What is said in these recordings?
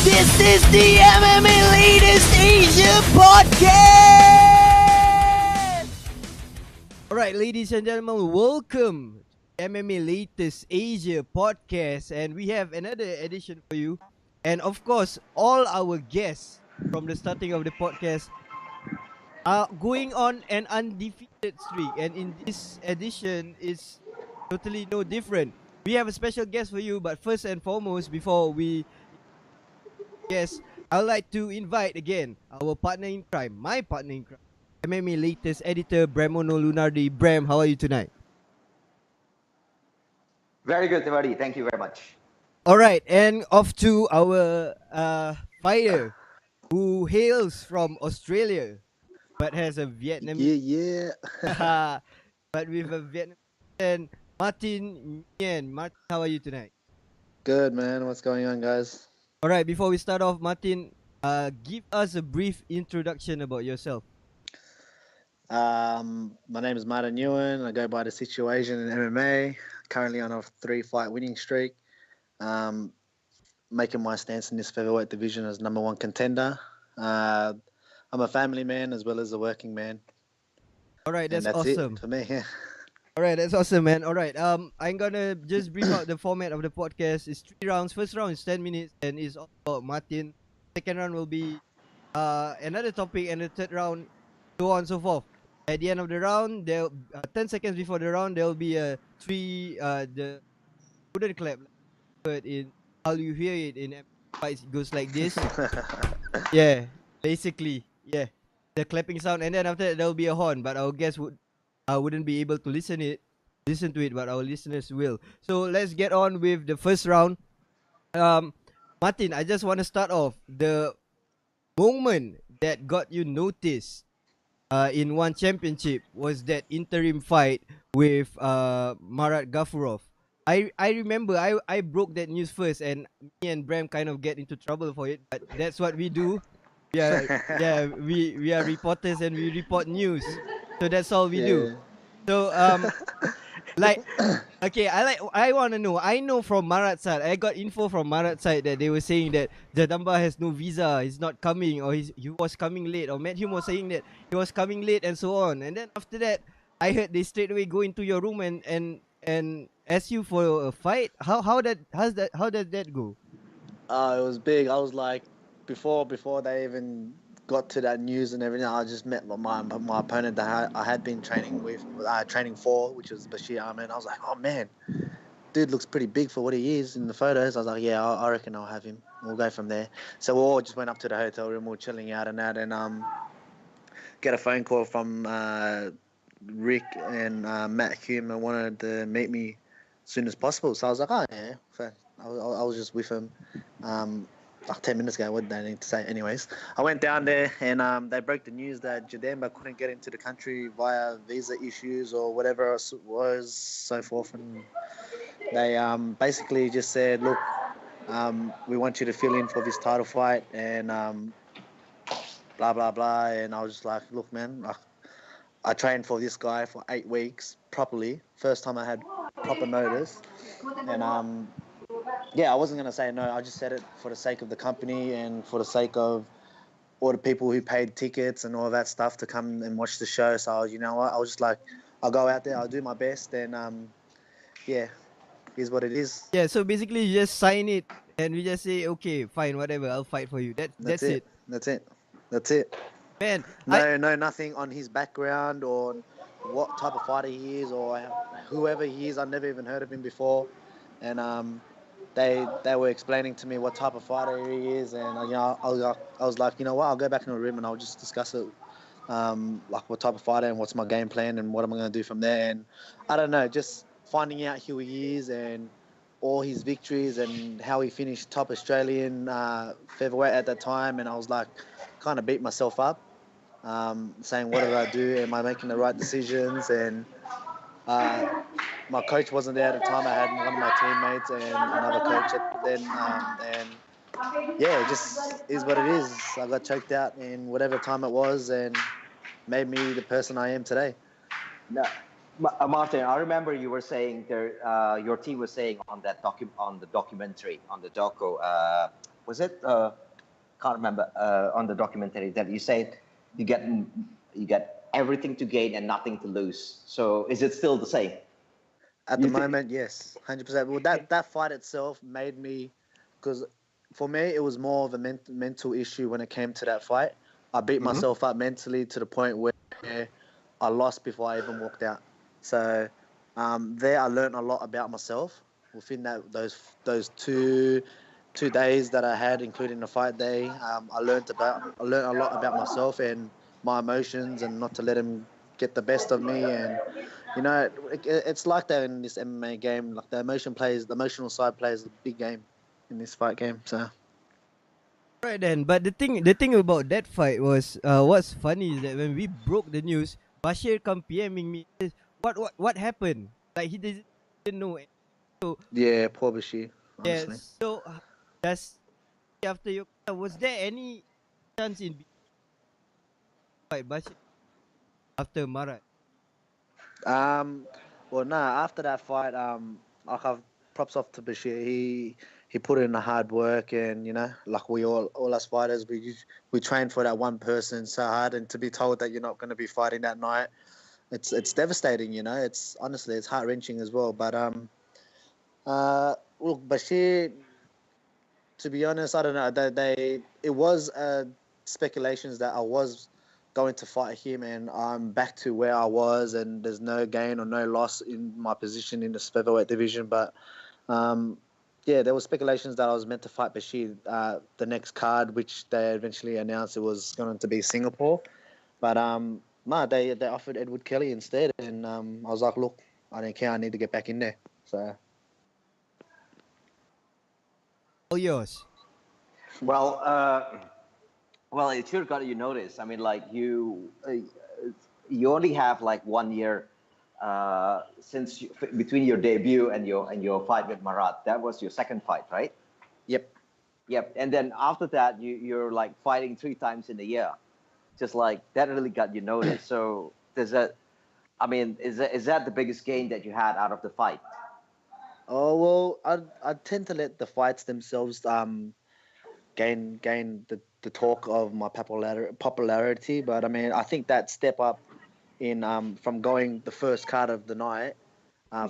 This is the MMA Latest Asia Podcast! Alright, ladies and gentlemen, welcome to MMA Latest Asia Podcast. And we have another edition for you. And of course, all our guests from the starting of the podcast are going on an undefeated streak. And in this edition, it's totally no different. We have a special guest for you, but first and foremost, before we yes, I'd like to invite again our partner in crime, my partner in crime, MMA latest editor Bramono Lunardi. Bram, how are you tonight? Very good, buddy. Thank you very much. All right, and off to our fighter who hails from Australia but has a Vietnamese. Yeah. But with a Vietnamese. Martin Nguyen. Martin, how are you tonight? Good, man. What's going on, guys? All right, before we start off, Martin, give us a brief introduction about yourself. My name is Martin Nguyen. I go by the Situation in MMA. Currently on a 3-fight winning streak. Making my stance in this featherweight division as number one contender. I'm a family man as well as a working man. All right, that's awesome. awesome. It for me, yeah. All right, that's awesome, man. All right, I'm gonna just brief out the format of the podcast. It's 3 rounds. First round is 10 minutes and it's all about Martin. Second round will be another topic, and the third round, so on and so forth. At the end of the round, there 10 seconds before the round, there will be a the wooden clap. But in how you hear it in fights, it goes like this. Yeah, basically, yeah, the clapping sound, and then after that there will be a horn. But our guests wouldn't be able to listen to it, but our listeners will. So let's get on with the first round. Martin, I just want to start off the moment that got you noticed in one championship was that interim fight with Marat Gafurov. I remember I broke that news first, and me and Bram kind of get into trouble for it, but that's what we do. Yeah, we are reporters and we report news. So that's all we do. So like okay, I want to know. I know from Marat's side. I got info from Marat's side that they were saying that Jadamba has no visa. He's not coming, or he was coming late. Or Matthew was saying that he was coming late and so on. And then after that, I heard they straight away go into your room and ask you for a fight. How does that go? It was big. I was like, before they even got to that news and everything, I just met my opponent that I had been training for, which was Bashir. I was like, oh man, dude looks pretty big for what he is in the photos. I was like, yeah, I reckon I'll have him. We'll go from there. So we all just went up to the hotel room, we were chilling out and that, and get a phone call from Rick and Matt Hume, and wanted to meet me as soon as possible. So I was like, oh yeah, I was just with him. Like 10 minutes ago, what did I need to say? Anyways, I went down there and they broke the news that Jadamba couldn't get into the country via visa issues or whatever else it was, so forth. And they basically just said, look, we want you to fill in for this title fight and blah, blah, blah. And I was just like, look, man, I trained for this guy for 8 weeks properly. First time I had proper notice. And yeah, I wasn't going to say no. I just said it for the sake of the company and for the sake of all the people who paid tickets and all that stuff to come and watch the show. So, you know what? I was just like, I'll go out there, I'll do my best, and yeah, here's what it is. Yeah, so basically you just sign it and we just say, okay, fine, whatever, I'll fight for you. That's it. That's it. Man, no, nothing on his background or what type of fighter he is or whoever he is. I've never even heard of him before. And they were explaining to me what type of fighter he is, and you know, I was like, you know what, I'll go back in the room and I'll just discuss it, like what type of fighter and what's my game plan and what am I going to do from there. And I don't know, just finding out who he is and all his victories and how he finished top Australian featherweight at that time, and I was like, kind of beat myself up, saying what did I do? Am I making the right decisions? And my coach wasn't there at the time. I had one of my teammates and another coach then. And yeah, it just is what it is. I got choked out in whatever time it was and made me the person I am today. No, Martin, I remember you were saying there, your team was saying on that on the documentary, on the doco, was it? Can't remember on the documentary that you said you get everything to gain and nothing to lose. So is it still the same? At the moment, yes, 100%. Well, that fight itself made me, because for me it was more of a mental issue when it came to that fight. I beat myself up mentally to the point where I lost before I even walked out. So there I learned a lot about myself within those two days that I had, including the fight day. I learned a lot about myself and my emotions, and not to let them get the best of me. And it's like that in this MMA game. Like the emotional side plays a big game in this fight game. So Right then, but the thing about that fight was, what's funny is that when we broke the news, Bashir come PMing me, says, what happened? Like he didn't know. So yeah, poor Bashir, yeah, honestly. so that's after your, was there any chance in fight Bashir after Marat? Um, well, nah. After that fight, I have props off to Bashir. He put in the hard work, and like all us fighters, we train for that one person so hard, and to be told that you're not going to be fighting that night, it's devastating. It's honestly it's heart wrenching as well. But look, Bashir. To be honest, I don't know. It was speculations that I was going to fight him, and I'm back to where I was, and there's no gain or no loss in my position in the featherweight division. But yeah, there was speculations that I was meant to fight Bashir the next card, which they eventually announced it was going to be Singapore. But no, they offered Edward Kelly instead, and I was like, look, I don't care. I need to get back in there. So. All yours. Well, well, it sure got you notice. I mean, like you only have like 1 year between your debut and your fight with Marat. That was your second fight, right? Yep. Yep. And then after that, you're like fighting 3 times in a year. Just like that really got you noticed. So does that? I mean, is that the biggest gain that you had out of the fight? Oh well, I tend to let the fights themselves gain the talk of my popularity. But I mean, I think that step up in from going the first card of the night,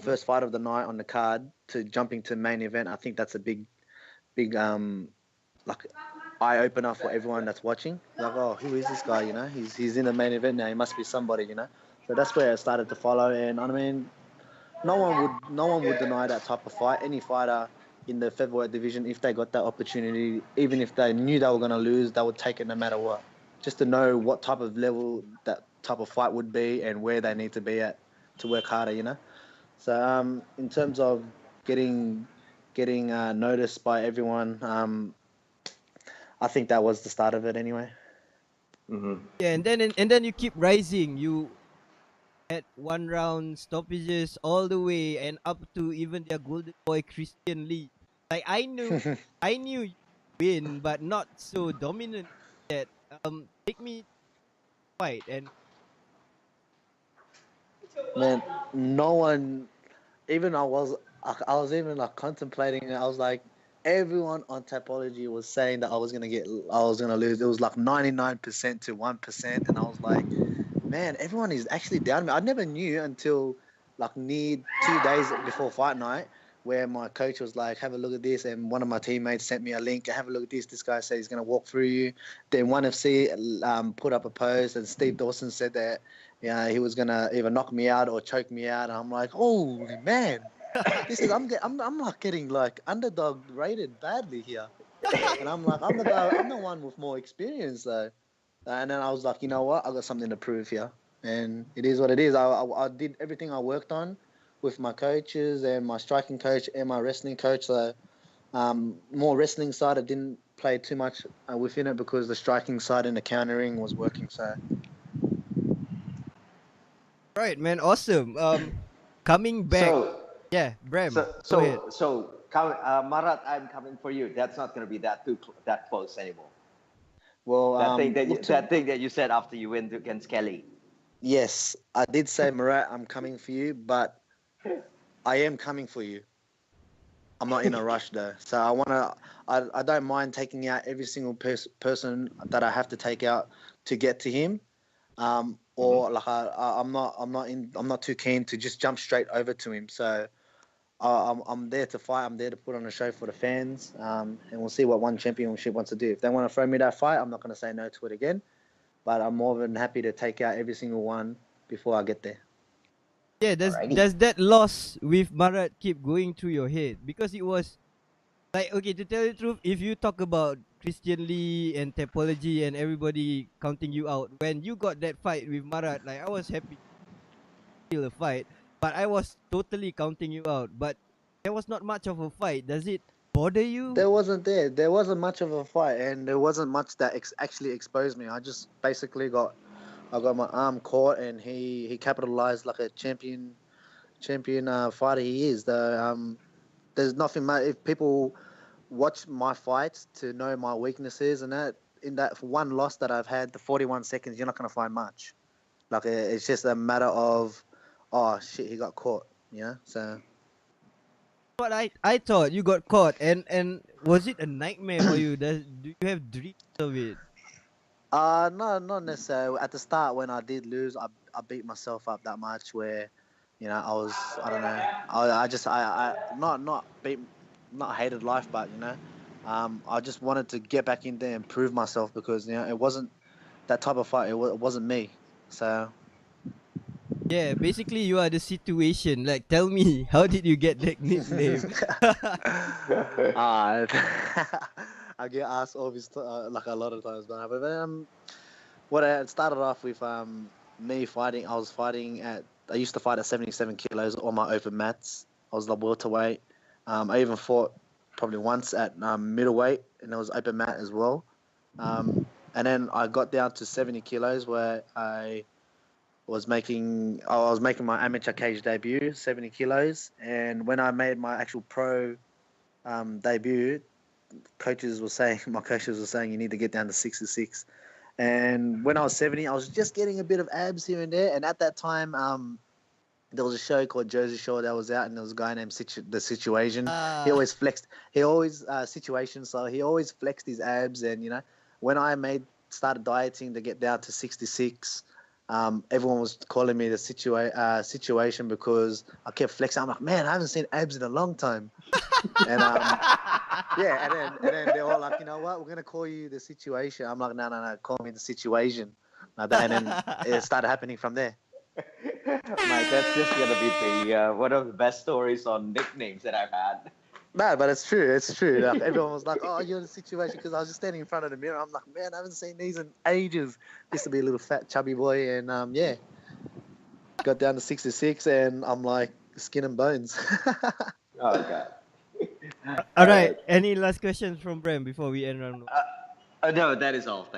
first fight of the night on the card to jumping to main event. I think that's a big like eye opener for everyone that's watching. Like, oh, who is this guy? He's in the main event now. He must be somebody. So that's where I started to follow. And I mean, no one would deny that type of fight. Any fighter in the featherweight division, if they got that opportunity, even if they knew they were going to lose, they would take it no matter what. Just to know what type of level that type of fight would be and where they need to be at to work harder. So in terms of getting noticed by everyone, I think that was the start of it anyway. Yeah, and then you keep rising. You at 1 round stoppages all the way and up to even their golden boy Christian Lee. Like I knew you win, but not so dominant that take me fight. And Man, no one. Even I was even like contemplating it. I was like, everyone on Tapology was saying that I was gonna lose. It was like 99% to 1%, and I was like, man, everyone is actually down me. I never knew until like near 2 days before fight night, where my coach was like, have a look at this, and one of my teammates sent me a link. Have a look at this. This guy said he's gonna walk through you. Then ONE FC put up a post, and Steve Dawson said that he was gonna either knock me out or choke me out. And I'm like, holy man, I'm not getting like underdog rated badly here. And I'm like, I'm the one with more experience though. And then I was like, you know what? I got something to prove here, and it is what it is. I did everything I worked on with my coaches and my striking coach and my wrestling coach. So more wrestling side, I didn't play too much within it because the striking side and the countering was working. So right, man, awesome. Coming back, So yeah, Bram, so go ahead. so so Marat, I'm coming for you. That's not going to be that close anymore. well, look to That thing that you said after you win against Kelly. yes, I did say Murat, I'm coming for you, but I am coming for you. I'm not in a rush though. So I don't mind taking out every single person that I have to take out to get to him. Or like I'm not too keen to just jump straight over to him. So I'm there to fight. I'm there to put on a show for the fans. And we'll see what one championship wants to do. If they want to throw me that fight, I'm not going to say no to it again. But I'm more than happy to take out every single one before I get there. Yeah, does that loss with Marat keep going through your head? Because it was like, okay, to tell you the truth, if you talk about Christian Lee and Topology and everybody counting you out, when you got that fight with Marat, like I was happy to feel a fight, but I was totally counting you out. But there was not much of a fight. Does it bother you? There wasn't much of a fight, and there wasn't much that actually exposed me. I just basically I got my arm caught, and he capitalized like a champion fighter he is. There's nothing much. If people watch my fights to know my weaknesses and that, in that one loss that I've had, the 41 seconds, you're not going to find much. Like it's just a matter of, oh shit, he got caught. Yeah, so. But I thought you got caught, and was it a nightmare for you? Do you have dreams of it? No, not necessarily. At the start, when I did lose, I beat myself up that much where, I don't know, I not hated life, but I just wanted to get back in there and prove myself because it wasn't that type of fight. It wasn't me. So. Yeah, basically you are the situation. Like, tell me, how did you get that nickname? uh, I get asked obviously like a lot of times, but what I started off with me fighting. I used to fight at 77 kilos on my open mats. I was the welterweight. I even fought probably once at middleweight, and it was open mat as well. And then I got down to 70 kilos where I was making my amateur cage debut, 70 kilos. And when I made my actual pro debut, my coaches were saying you need to get down to 66. And when I was 70, I was just getting a bit of abs here and there. And at that time, there was a show called Jersey Shore that was out, and there was a guy named The Situation. He always flexed. Situation. So he always flexed his abs. And when I started dieting to get down to 66. Everyone was calling me the situation because I kept flexing. I'm like, man, I haven't seen abs in a long time. And yeah, and then they're all like, you know what, we're gonna call you the situation. I'm like, no, call me the situation. And then it started happening from there. Mike, that's just gonna be the one of the best stories on nicknames that I've had. No, but it's true. It's true. Like, everyone was like, "Oh, you're in the situation," because I was just standing in front of the mirror. I'm like, "Man, I haven't seen these in ages." Used to be a little fat, chubby boy, and yeah, got down to 66, and I'm like skin and bones. Oh god. All right. Any last questions from Bram before we end round? No, that is all. Thank you.